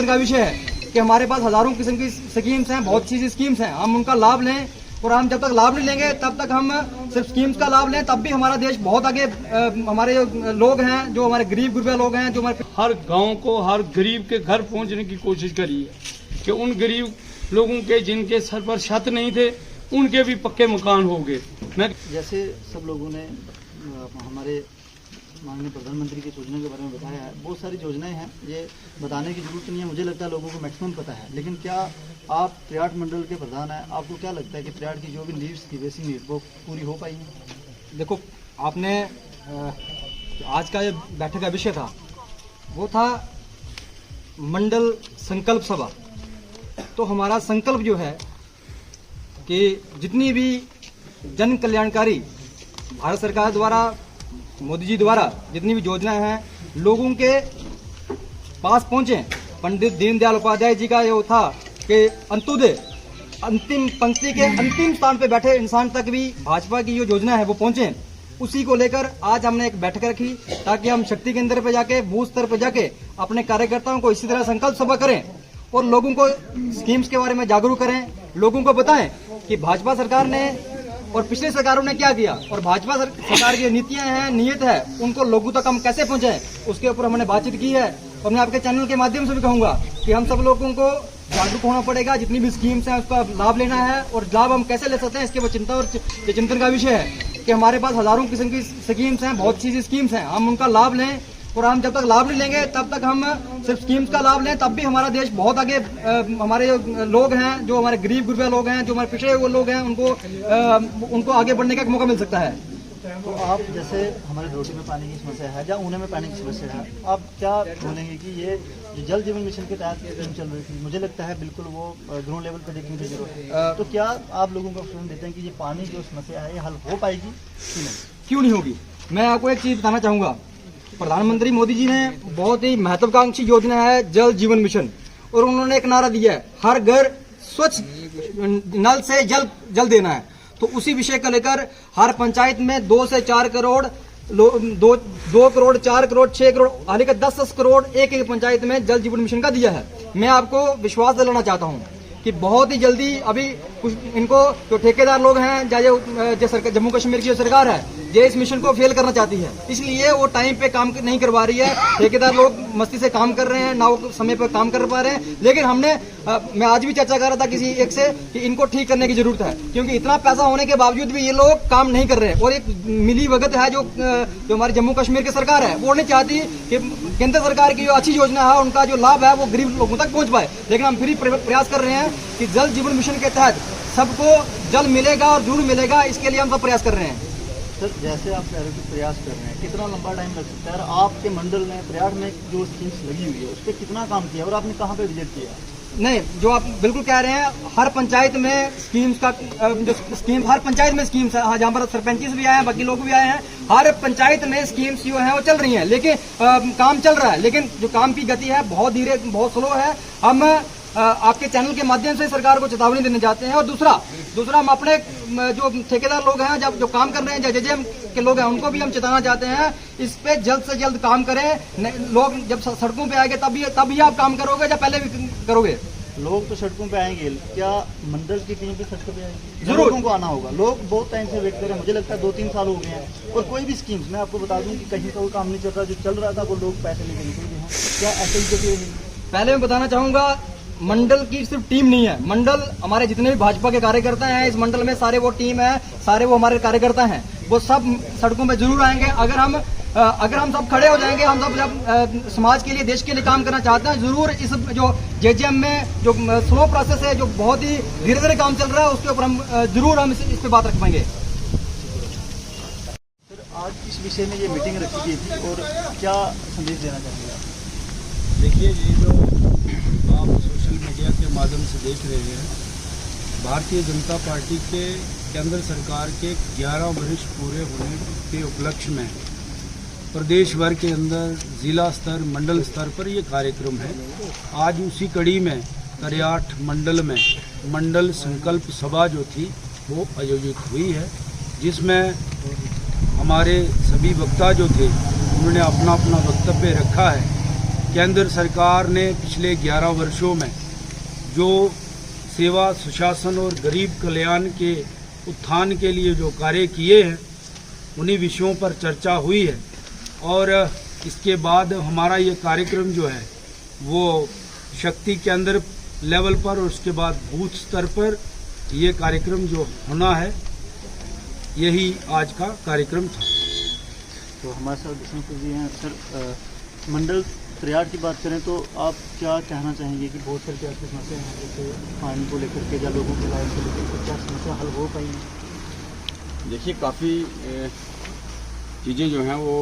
का विषय है कि हमारे पास हजारों किस्म की स्कीम्स हैं, बहुत सी स्कीम्स हैं, हम उनका लाभ लें। और हम जब तक लाभ नहीं लेंगे तब तक हम सिर्फ स्कीम्स का लाभ लें, तब भी हमारा देश बहुत आगे। हमारे लोग हैं जो हमारे गरीब गुरबा लोग हैं, जो हमारे हर गांव को हर गरीब के घर पहुंचने की कोशिश करी है कि उन गरीब लोगों के जिनके सर पर छत नहीं थे उनके भी पक्के मकान हो गए। मैं जैसे सब लोगों ने हमारे माननीय प्रधानमंत्री की योजना के बारे में बताया है, बहुत सारी योजनाएं हैं, ये बताने की जरूरत नहीं है, मुझे लगता है लोगों को मैक्सिमम पता है। लेकिन क्या आप त्रियाट मंडल के प्रधान हैं, आपको क्या लगता है कि त्रियाट की जो भी नीड्स की बेसिक नीड वो पूरी हो पाई है? देखो, आपने आज का ये बैठक का विषय था वो था मंडल संकल्प सभा। तो हमारा संकल्प जो है कि जितनी भी जन कल्याणकारी भारत सरकार द्वारा, मोदी जी द्वारा जितनी भी योजनाएं हैं, लोगों के पास पहुंचे। पंडित दीनदयाल उपाध्याय जी का ये था कि अंत्योदय, अंतिम पंक्ति के अंतिम स्थान पे बैठे इंसान तक भी भाजपा की जो योजना है वो पहुंचे। उसी को लेकर आज हमने एक बैठक रखी ताकि हम शक्ति केंद्र पे जाके, बूथ स्तर पे जाके अपने कार्यकर्ताओं को इसी तरह संकल्प सभा करें और लोगों को स्कीम्स के बारे में जागरूक करें, लोगों को बताएं कि भाजपा सरकार ने और पिछली सरकारों ने क्या किया और भाजपा सरकार की नीतियां हैं, नीयत है, उनको लोगों तक हम कैसे पहुंचाएं, उसके ऊपर हमने बातचीत की है। और मैं आपके चैनल के माध्यम से भी कहूंगा कि हम सब लोगों को जागरूक होना पड़ेगा, जितनी भी स्कीम्स हैं उसका लाभ लेना है और लाभ हम कैसे ले सकते हैं इसके वो चिंता और चिंतन का विषय है कि हमारे पास हजारों किस्म की स्कीम्स हैं, बहुत सी स्कीम्स हैं, हम उनका लाभ लें। और हम जब तक लाभ नहीं लेंगे तब तक हम सिर्फ स्कीम्स का लाभ लें, तब भी हमारा देश बहुत आगे। हमारे लोग हैं जो हमारे गरीब गुरबा लोग हैं, जो हमारे पिछड़े हुए लोग हैं, उनको आगे बढ़ने का एक मौका मिल सकता है। तो आप जैसे हमारे रोटी में पानी की समस्या है या ऊने में पानी की समस्या है, आप क्या बोलेंगे कि ये जो जल जीवन मिशन के तहत स्कीम चल रही थी, मुझे लगता है बिल्कुल वो ग्राउंड लेवल पर देखने की जरूरत है, तो क्या आप लोगों को आश्वासन देते हैं कि ये पानी जो समस्या है ये हल हो पाएगी कि नहीं? क्यों नहीं होगी? मैं आपको एक चीज बताना चाहूंगा, प्रधानमंत्री मोदी जी ने बहुत ही महत्वाकांक्षी योजना है जल जीवन मिशन, और उन्होंने एक नारा दिया है, हर घर स्वच्छ नल से जल देना है। तो उसी विषय को लेकर हर पंचायत में 2 से 4 करोड़, 2 करोड़, 4 करोड़, 6 करोड़, हाल ही 10 करोड़ एक एक पंचायत में जल जीवन मिशन का दिया है। मैं आपको विश्वास दिलाना चाहता हूँ कि बहुत ही जल्दी अभी कुछ इनको जो ठेकेदार लोग हैं, जो जम्मू कश्मीर की जो सरकार है, ये इस मिशन को फेल करना चाहती है, इसलिए वो टाइम पे काम नहीं करवा रही है। ठेकेदार लोग मस्ती से काम कर रहे हैं, ना वो समय पर काम कर पा रहे हैं। लेकिन मैं आज भी चर्चा कर रहा था किसी एक से कि इनको ठीक करने की जरूरत है, क्योंकि इतना पैसा होने के बावजूद भी ये लोग काम नहीं कर रहे हैं। और एक मिली भगत है जो हमारी जम्मू कश्मीर की सरकार है, वो नहीं चाहती कि केंद्र सरकार की जो अच्छी योजना है उनका जो लाभ है वो गरीब लोगों तक पहुंच पाए। लेकिन हम फिर प्रयास कर रहे हैं कि जल जीवन मिशन के तहत सबको जल मिलेगा और जरूर मिलेगा, इसके लिए हम सब प्रयास कर रहे हैं। सर, जैसे आप कह रहे हो प्रयास कर रहे हैं, कितना लंबा टाइम लग सकता है? आपके मंडल में प्रयास में जो स्कीम्स लगी हुई है उस पर कितना काम किया और आपने कहाँ पे विजिट किया? नहीं, जो आप बिल्कुल कह रहे हैं, हर पंचायत में स्कीम्स का जो स्कीम, हर पंचायत में स्कीम्स है, जहाँ पर सरपंच भी आए हैं, बाकी लोग भी आए हैं, हर पंचायत में स्कीम्स जो है वो चल रही हैं। लेकिन काम चल रहा है, लेकिन जो काम की गति है बहुत धीरे, बहुत स्लो है। हम आपके चैनल के माध्यम से सरकार को चेतावनी देने जाते हैं। और दूसरा हम अपने जो ठेकेदार लोग हैं, जो काम कर रहे हैं, जेजेएम के लोग हैं, उनको भी हम चेताना चाहते हैं, इस पे जल्द से जल्द काम करें। लोग जब सड़कों पे आएंगे तभी आप काम करोगे या पहले भी करोगे? लोग तो सड़कों पे आएंगे, क्या मंडल की टीम भी सड़कों पे आएगी? जरूर लोगों को आना होगा। लोग बहुत टाइम से वेट कर रहे हैं, मुझे लगता है 2-3 साल हो गए हैं, और कोई भी स्कीम्स, मैं आपको बता दूं कि कहीं का कोई काम नहीं चल रहा, जो चल रहा था वो लोग पैसे लेके निकल गए हैं। क्या ऐसे ही? पहले मैं बताना चाहूंगा, मंडल की सिर्फ टीम नहीं है, मंडल हमारे जितने भी भाजपा के कार्यकर्ता हैं, इस मंडल में सारे वो टीम है, सारे वो हमारे कार्यकर्ता हैं, वो सब सड़कों पे जरूर आएंगे। अगर हम सब खड़े हो जाएंगे, हम सब जब समाज के लिए, देश के लिए काम करना चाहते हैं, जरूर इस जो जेजेएम में जो स्लो प्रोसेस है, जो बहुत ही धीरे धीरे काम चल रहा है, उसके ऊपर हम जरूर इस पे बात रख पाएंगे। सर, आज इस विषय में ये मीटिंग रखी गई थी और क्या संदेश देना चाहेंगे आप? देखिए, ये जो आप सोशल मीडिया के माध्यम से देख रहे हैं, भारतीय जनता पार्टी के केंद्र सरकार के 11 वर्ष पूरे होने के उपलक्ष्य में प्रदेश भर के अंदर जिला स्तर, मंडल स्तर पर ये कार्यक्रम है। आज उसी कड़ी में त्रियाट मंडल में मंडल संकल्प सभा जो थी वो आयोजित हुई है, जिसमें हमारे सभी वक्ता जो थे उन्होंने अपना अपना वक्तव्य रखा है। केंद्र सरकार ने पिछले 11 वर्षों में जो सेवा, सुशासन और गरीब कल्याण के उत्थान के लिए जो कार्य किए हैं, उन्हीं विषयों पर चर्चा हुई है। और इसके बाद हमारा ये कार्यक्रम जो है वो शक्ति केंद्र लेवल पर और उसके बाद बूथ स्तर पर ये कार्यक्रम जो होना है, यही आज का कार्यक्रम था। तो हमारे साथ बिशनपुर जी हैं। सर, मंडल त्रियाट की बात करें तो आप क्या कहना चाहेंगे कि बहुत सारी की समस्या हैं, जैसे पानी को लेकर के या लोगों की लाइफ को लेकर के, क्या समस्या हल हो पाई है? देखिए, काफ़ी चीज़ें जो हैं वो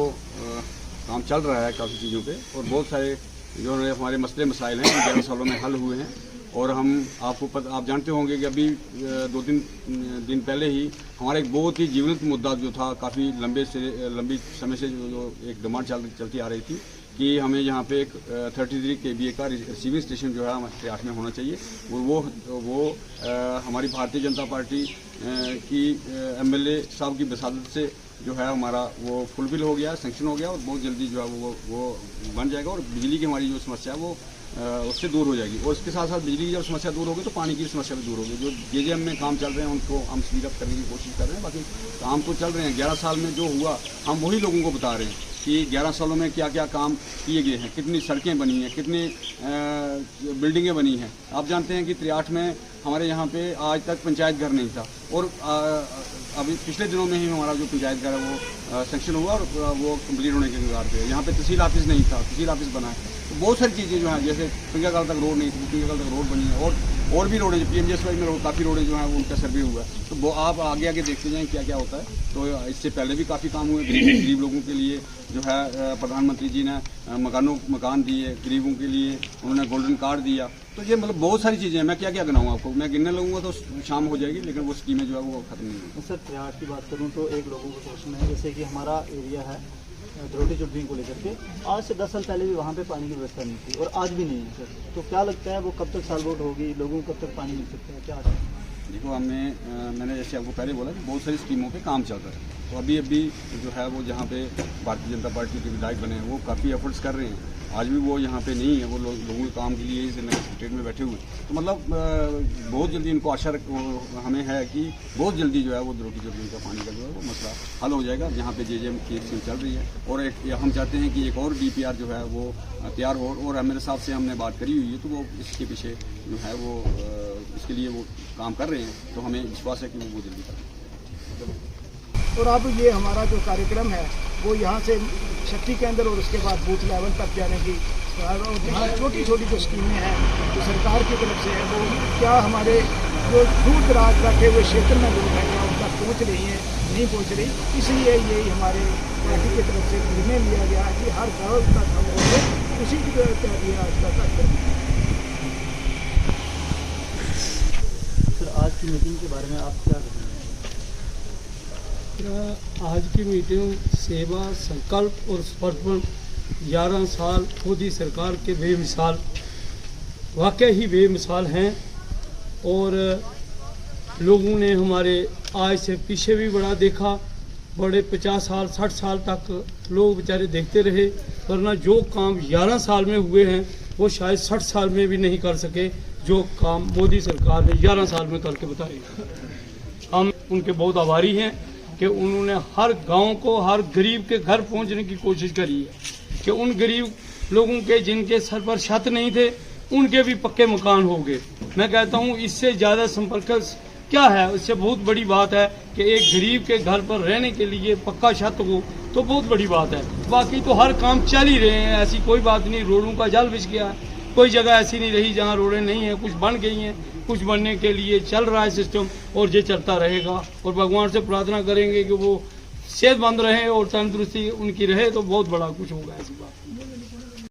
काम चल रहा है काफ़ी चीज़ों पे, और बहुत सारे जो हमारे मसले मसाइल हैं 11 सालों में हल हुए हैं। और हम आप जानते होंगे कि अभी 2-3 दिन पहले ही हमारा एक बहुत ही जीवंत मुद्दा जो था, काफ़ी लंबी समय से जो एक डिमांड चलती आ रही थी कि हमें यहाँ पे एक 33 kVA का रिसीविंग स्टेशन जो है हमारे त्रियाट में होना चाहिए। वो हमारी भारतीय जनता पार्टी की MLA साहब की वसादत से जो है हमारा वो फुलफिल हो गया, सैंक्शन हो गया, और बहुत जल्दी जो है वो बन जाएगा, और बिजली की हमारी जो समस्या है वो उससे दूर हो जाएगी। और इसके साथ साथ बिजली की जब समस्या दूर होगी तो पानी की समस्या भी दूर होगी। जो JJM में काम चल रहे हैं उनको हम स्पीड अप करने की कोशिश कर रहे हैं। बाकी काम तो चल रहे हैं। 11 साल में जो हुआ हम वही लोगों को बता रहे हैं कि 11 सालों में क्या क्या काम किए गए हैं, कितनी सड़कें बनी हैं, कितनी बिल्डिंगें बनी हैं। आप जानते हैं कि त्रियाट में हमारे यहाँ पे आज तक पंचायत घर नहीं था, और अभी पिछले दिनों में ही हमारा जो पंचायत घर है वो सैंक्शन हुआ और वो कंप्लीट होने के कगार पे। यहाँ पे तहसील ऑफिस नहीं था, तहसील ऑफिस बना है। तो बहुत सारी चीज़ें जो हैं, जैसे पिंगागाल तक रोड नहीं थी, पिंगागाल तक रोड बनी है, और भी रोडें PMJSY में काफ़ी रोडें जो हैं वो उनका सर्वे हुआ है। तो वो आप आगे आगे देखते जाएँ क्या क्या होता है। तो इससे पहले भी काफ़ी काम हुए गरीब लोगों के लिए। जो है प्रधानमंत्री जी ने मकान दिए गरीबों के लिए, उन्होंने गोल्डन कार्ड दिया। तो ये मतलब बहुत सारी चीज़ें हैं। मैं क्या क्या गिनाऊँ आपको, मैं गिनने लगूंगा तो शाम हो जाएगी, लेकिन वो स्कीमें जो है वो खत्म नहीं होगी। सर, त्रियाट की बात करूँ तो एक लोगों को क्वेश्चन है, जैसे कि हमारा एरिया है धरोटी चुटनी को लेकर के, आज से 10 साल पहले भी वहाँ पे पानी की व्यवस्था नहीं थी और आज भी नहीं है सर। तो क्या लगता है वो कब तक साल वोट होगी, लोगों को कब तक पानी मिल सकता है, क्या आता है? देखो, मैंने जैसे आपको पहले बोला कि बहुत सारी स्कीमों पे काम चल रहा है। तो अभी जो है वो जहाँ पे भारतीय जनता पार्टी के विधायक बने हैं वो काफ़ी एफर्ट्स कर रहे हैं। आज भी वो यहाँ पे नहीं है, वो लोगों के काम के लिए ही स्टेट में बैठे हुए हैं। तो मतलब बहुत जल्दी इनको आशा हमें है कि बहुत जल्दी जो है वो धरोटी चुटनी का पानी का जो है वो मसला हल हो जाएगा। यहाँ पे JJM की स्कीम चल रही है, और हम चाहते हैं कि एक और DPR जो है वो तैयार हो, और MLA साहब से हमने बात करी हुई है। तो वो इसके पीछे जो है वो इसके लिए वो काम कर रहे हैं। तो हमें विश्वास है कि वो जल्दी करेंगे। और अब ये हमारा जो कार्यक्रम है वो यहाँ से शक्ति केंद्र और उसके बाद बूथ लेवल तक जाने की, और जहाँ छोटी छोटी जो स्कीमें हैं जो सरकार की तरफ से है, वो क्या हमारे जो दूर दराज रखे हुए क्षेत्र में लोग हैं क्या उन तक पहुँच रही हैं, नहीं पहुँच रही। इसलिए यही हमारे पार्टी की तरफ से निर्णय लिया गया है कि हर गाँव तक हम लोग उसी की तहत आज का कार्यक्रम। सर, आज की मीटिंग के बारे में आप क्या कहेंगे? आज की मीटिंग सेवा, संकल्प और समर्पण 11 साल मोदी सरकार के बेमिसाल, वाकई ही बेमिसाल हैं। और लोगों ने हमारे आज से पीछे भी बड़ा देखा, बड़े 50 साल 60 साल तक लोग बेचारे देखते रहे, वरना जो काम 11 साल में हुए हैं वो शायद 60 साल में भी नहीं कर सके, जो काम मोदी सरकार ने 11 साल में करके बताए। हम उनके बहुत आभारी हैं कि उन्होंने हर गांव को, हर गरीब के घर पहुंचने की कोशिश करी है कि उन गरीब लोगों के जिनके सर पर छत नहीं थे उनके भी पक्के मकान हो गए। मैं कहता हूं इससे ज़्यादा संपर्क क्या है, इससे बहुत बड़ी बात है कि एक गरीब के घर पर रहने के लिए पक्का छत हो तो बहुत बड़ी बात है। बाकी तो हर काम चल ही रहे हैं, ऐसी कोई बात नहीं। रोडों का जाल बिछ गया है, कोई जगह ऐसी नहीं रही जहाँ रोडें नहीं हैं, कुछ बन गई हैं, कुछ बनने के लिए चल रहा है सिस्टम, और ये चलता रहेगा। और भगवान से प्रार्थना करेंगे कि वो सेहतमंद रहे और तंदुरुस्ती उनकी रहे तो बहुत बड़ा कुछ होगा ऐसी बात।